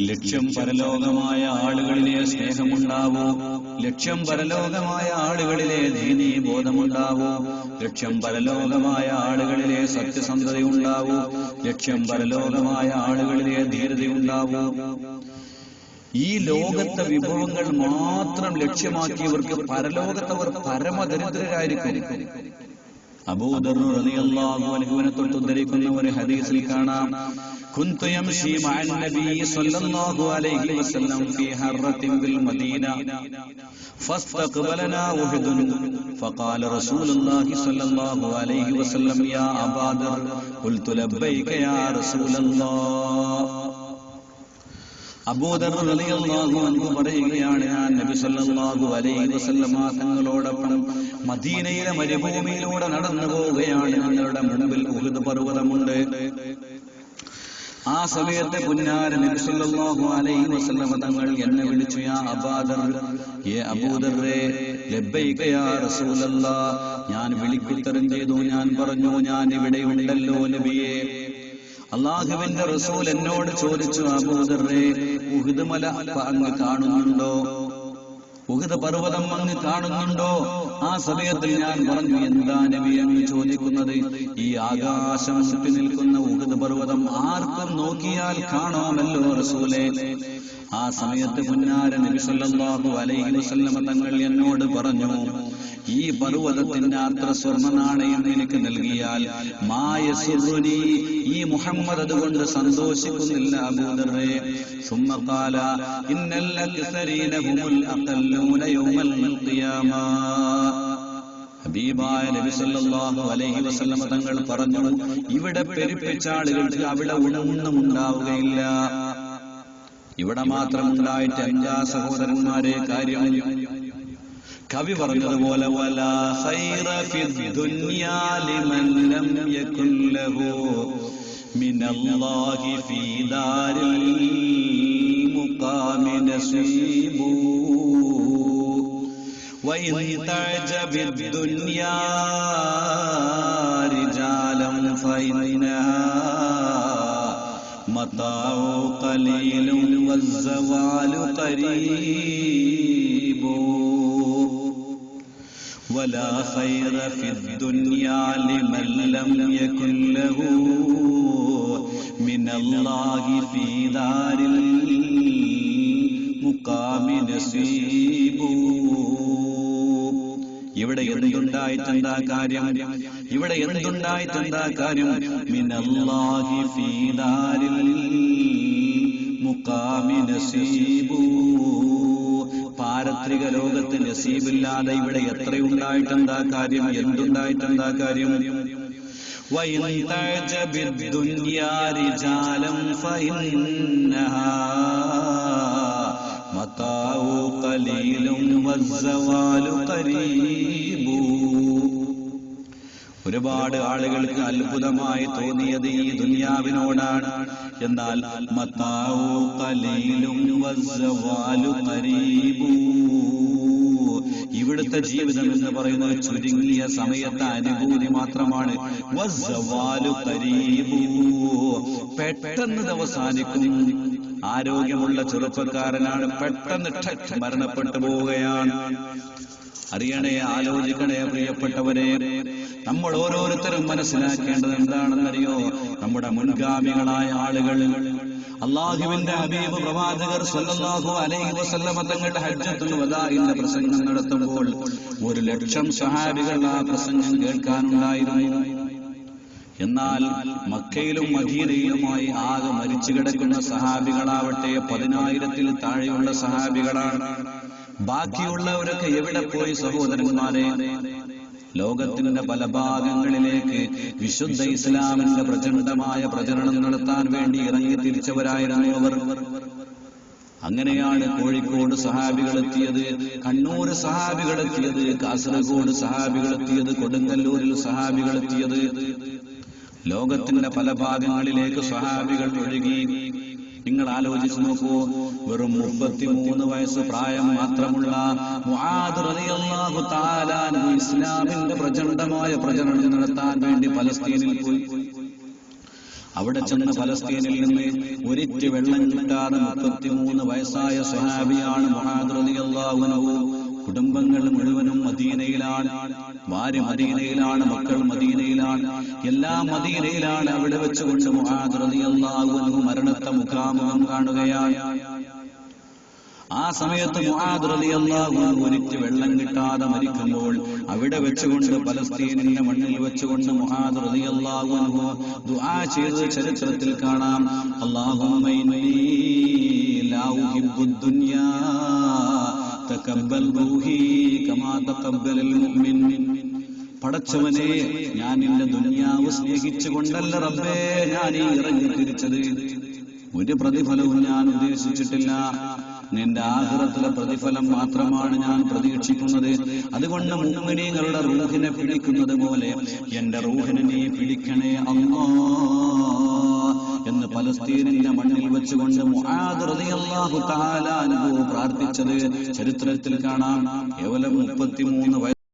ലക്ഷ്യം പരലോകമായ ആളുകളിലെ സ്നേഹമുണ്ടാവൂ, ലക്ഷ്യം പരലോകമായ ആളുകളിലെ ദീനീ ബോധമുണ്ടാവൂ, ലക്ഷ്യം പരലോകമായ ആളുകളിലെ സത്യസന്ധതയുണ്ടാവൂ, ലക്ഷ്യം പരലോകമായ ആളുകളിലെ ധീരതയുണ്ടാവൂ. ഈ ലോകത്തെ വിഭവങ്ങൾ മാത്രം ലക്ഷ്യമാക്കിയവർക്ക് പരലോകത്തവർ പരമദരിദ്രരായിരിക്കും. അബൂദർ റളിയല്ലാഹു അൻഹുവിനെ തൊട്ടുദ്ധരിക്കുന്ന ഒരു ഹദീസിൽ കാണാം, കുന്തു യംശി മഅൻ നബി സ്വല്ലല്ലാഹു അലൈഹി വസല്ലം ഫീ ഹർറത്തിൻ ബിൽ മദീന ഫസ്തഖബലനാ ഉഹദുൻ ഫഖാല റസൂലുള്ളാഹി സ്വല്ലല്ലാഹു അലൈഹി വസല്ലം യാ അബൂദർ ഖുൽതു ലബ്ബൈക യാ റസൂലല്ലാഹ്. അബൂദർ റളിയല്ലാഹു അൻഹു പറയുകയാണ്, ഞാൻ നബി സല്ലല്ലാഹു അലൈഹി വസല്ലമ തങ്ങളോടൊപ്പം മദീനയിലെ മരുഭൂമിയിലൂടെ നടന്നു പോവുകയാണ്. ഞങ്ങളുടെ മുമ്പിൽ ഉഹദ് പർവ്വതമുണ്ട്. ആ സമയത്ത് പുന്നാര നബി സല്ലല്ലാഹു അലൈഹി വസല്ലമ തങ്ങൾ എന്നെ വിളിച്ചു, യാ അബൂദർ, യേ അബൂദറേ ലബ്ബൈക യാ റസൂലല്ലാഹ്. ഞാൻ വിളിക്കുത്തരം ചെയ്തു. ഞാൻ പറഞ്ഞു, ഞാൻ ഇവിടെ ഉണ്ടല്ലോ നബിയേ. അല്ലാഹുവിന്റെ റസൂൽ എന്നോട് ചോദിച്ചു, അബൂദറേ ഉഹദ് മല അങ്ങ് കാണുന്നുണ്ടോ? ഉഹദ് പർവ്വതം അങ്ങ് കാണുന്നുണ്ടോ? ആ സമയത്തിൽ ഞാൻ പറഞ്ഞു, എന്താ നബി അങ്ങ് ചോദിക്കുന്നത്? ഈ ആകാശം ചുറ്റി നിൽക്കുന്ന ഉഹദ് പർവ്വതം ആർക്കും നോക്കിയാൽ കാണാമല്ലോ റസൂലേ. ആ സമയത്ത് പുന്നാര നബി സല്ലല്ലാഹു അലൈഹി വസല്ലമ തങ്ങൾ എന്നോട് പറഞ്ഞു, ഈ പർവ്വതത്തിന്റെ അത്ര സ്വർണ്ണ നാണയം എനിക്ക് നൽകിയാൽ മായസുറുനി, ഈ മുഹമ്മദ് അതുകൊണ്ട് സന്തോഷിക്കുന്നില്ല അബൂദറേ. സുമ്മ ഖാല ഇന്നൽ അക്സരീന ഹുമുൽ അഖല്ലൂന യൗമൽ ഖിയാമ. ഹബീബായ നബി സല്ലല്ലാഹു അലൈഹി വസല്ലമ തങ്ങൾ പറഞ്ഞു, ഇവിടെ പെരുപ്പിച്ച ആളുകൾക്ക് അവിടെ ഒന്നും ഉണ്ടാവുകയില്ല. ഇവിടെ മാത്രം ഉണ്ടായിട്ട് എന്താ സഹോദരന്മാരെ കാര്യം? കവി പറഞ്ഞതുപോലെ, വലാ ഖൈറ ഫിദ്ദുനിയാ ലിമൻ ലം യകുൻ ലഹു മിനല്ലാഹി ഫീ ദാരിൽ മുഖാമി നസീബു വഇൻ തഅജബിദ്ദുനിയാ റിജാലൻ ഫഇന്നഹാ മതാഉ ഖലീലുൻ വസ്സവാലു ഖരീബു ولا خير في الدنيا لمن لم يكن له من الله في دار المقام نصيب. ഇവിടെ എന്തുണ്ടായിട്ടെന്താ കാര്യം? ഇവിടെ എന്തുണ്ടായിട്ടെന്താ കാര്യം? മിനല്ലാഹി ഫീ ദാരിൽ മുഖാമി നസീബു. പാരത്രിക ലോകത്ത് നസീബില്ലാതെ ഇവിടെ എത്രയുണ്ടായിട്ടെന്താ കാര്യം? എന്തുണ്ടായിട്ടെന്താ കാര്യം? വഇൻ തഅജബിദ്ദുനിയാ റിജാലൻ ഫഇന്നഹാ മതാഉ ഖലീലുൻ വസ്സവാലു ഖരീബു. ഒരുപാട് ആളുകൾക്ക് അത്ഭുതമായി തോന്നിയത് ഈ ദുനിയാവിനോടാണ്. എന്നാൽ മതാഉ ഖലീലുൻ വസ്സവാലു ഖരീബു, ഇവിടുത്തെ ജീവിതം എന്ന് പറയുന്നത് ചുരുങ്ങിയ സമയത്തെ അനുഭൂതി മാത്രമാണ്. വസ്സവാലു ഖരീബു, പെട്ടെന്ന് അവസാനിക്കും. ആരോഗ്യമുള്ള ചെറുപ്പക്കാരനാണ്, പെട്ടെന്ന് മരണപ്പെട്ടു പോവുകയാണ്. അറിയണേ, ആലോചിക്കണേ പ്രിയപ്പെട്ടവരെ. നമ്മൾ ഓരോരുത്തരും മനസ്സിലാക്കേണ്ടത് എന്താണെന്നറിയോ? നമ്മുടെ മുൻഗാമികളായ ആളുകൾ, അല്ലാഹുവിന്റെ ഹബീബ് പ്രവാചകർ സല്ലല്ലാഹു അലൈഹി വസല്ലമ തങ്ങളുടെ ഹജ്ജത്തുൽ വദാഇന്റെ പ്രസംഗം നടത്തുമ്പോൾ 1,00,000 സ്വഹാബികൾ ആ പ്രസംഗം കേൾക്കാനുണ്ടായിരുന്നു. എന്നാൽ മക്കയിലും മദീനയിലുമായി ആകെ മരിച്ചു കിടക്കുന്ന സഹാബികളാവട്ടെ 10,000-ൽ താഴെയുള്ള സഹാബികളാണ്. ബാക്കിയുള്ളവരൊക്കെ എവിടെ പോയി സഹോദരന്മാരെ? ലോകത്തിന്റെ പല ഭാഗങ്ങളിലേക്ക് വിശുദ്ധ ഇസ്ലാമിന്റെ പ്രചണ്ഡമായ പ്രചരണം നടത്താൻ വേണ്ടി ഇറങ്ങി തിരിച്ചവരായിരുന്നു അവർ. അങ്ങനെയാണ് കോഴിക്കോട് സഹാബികളെത്തിയത്, കണ്ണൂർ സഹാബികളെത്തിയത്, കാസർഗോഡ് സഹാബികളെത്തിയത്, കൊടുങ്ങല്ലൂരിൽ സഹാബികളെത്തിയത്. ലോകത്തിന്റെ പല ഭാഗങ്ങളിലേക്ക് സഹാബികൾ ഒഴുകി. നിങ്ങൾ ആലോചിച്ചു നോക്കൂ, വെറും 33 വയസ്സ് പ്രായം മാത്രമുള്ള മുആദ് റളിയല്ലാഹു തആല അൻഹു ഇസ്ലാമിന്റെ പ്രചണ്ഡമായ പ്രചരണം നടത്താൻ വേണ്ടി പലസ്തീനിൽ പോയി. അവിടെ ചെന്ന് ഫലസ്തീനിൽ നിന്ന് ഒരിറ്റ് വെള്ളം കിട്ടാതെ 33 വയസ്സായ സ്വഹാബിയാണ് മുആദ് റളിയല്ലാഹു അൻഹു. കുടുംബങ്ങൾ മുഴുവനും മദീനയിലാണ്, ഭാര്യ മദീനയിലാണ്, മക്കൾ മദീനയിലാണ്, എല്ലാം മദീനയിലാണ്. അവിടെ വെച്ചുകൊണ്ട് മുആദ് റളിയല്ലാഹു അൻഹു മരണത്തെ മുഖാമുഖം കാണുകയാണ്. ആ സമയത്ത് മുആദ് റളിയല്ലാഹു അൻഹു ഒരിറ്റ് വെള്ളം കിട്ടാതെ മരിക്കുമ്പോൾ അവിടെ വെച്ചുകൊണ്ട് ഫലസ്തീനിന്റെ മണ്ണിൽ വെച്ചുകൊണ്ട് മുആദ് റളിയല്ലാഹു അൻഹു ദുആ ചെയ്ത ചരിത്രത്തിൽ കാണാം. അല്ലാഹുമ്മ ഇന്നി ലാ ഉഹിബ്ബുദ് ദുനിയാ തഖബ്ബൽ റൂഹി കമാ തഖബ്ബലൽ മുഅ്മിൻ. പടച്ചവനെ, ഞാൻ നിന്റെ ദുനിയാവ് സ്നേഹിച്ചുകൊണ്ടല്ല റബ്ബേ ഞാൻ ഈ ഇറങ്ങി തിരിച്ചത്. ഒരു പ്രതിഫലവും ഞാൻ ഉദ്ദേശിച്ചിട്ടില്ല. നിന്റെ ആഖിറത്തിലെ പ്രതിഫലം മാത്രമാണ് ഞാൻ പ്രതീക്ഷിക്കുന്നത്. അതുകൊണ്ട് മുഅ്മിനീങ്ങളുടെ റൂഹിനെ പിടിക്കുന്നത് പോലെ എന്റെ റൂഹിനെ നീ പിടിക്കണേ അല്ലാഹ് എന്ന് ഫലസ്തീനിന്റെ മണ്ണിൽ വെച്ചുകൊണ്ട് മുആദ് റളിയല്ലാഹു തആല അൻഹു പ്രാർത്ഥിച്ചത് ചരിത്രത്തിൽ കാണാം. കേവലം 33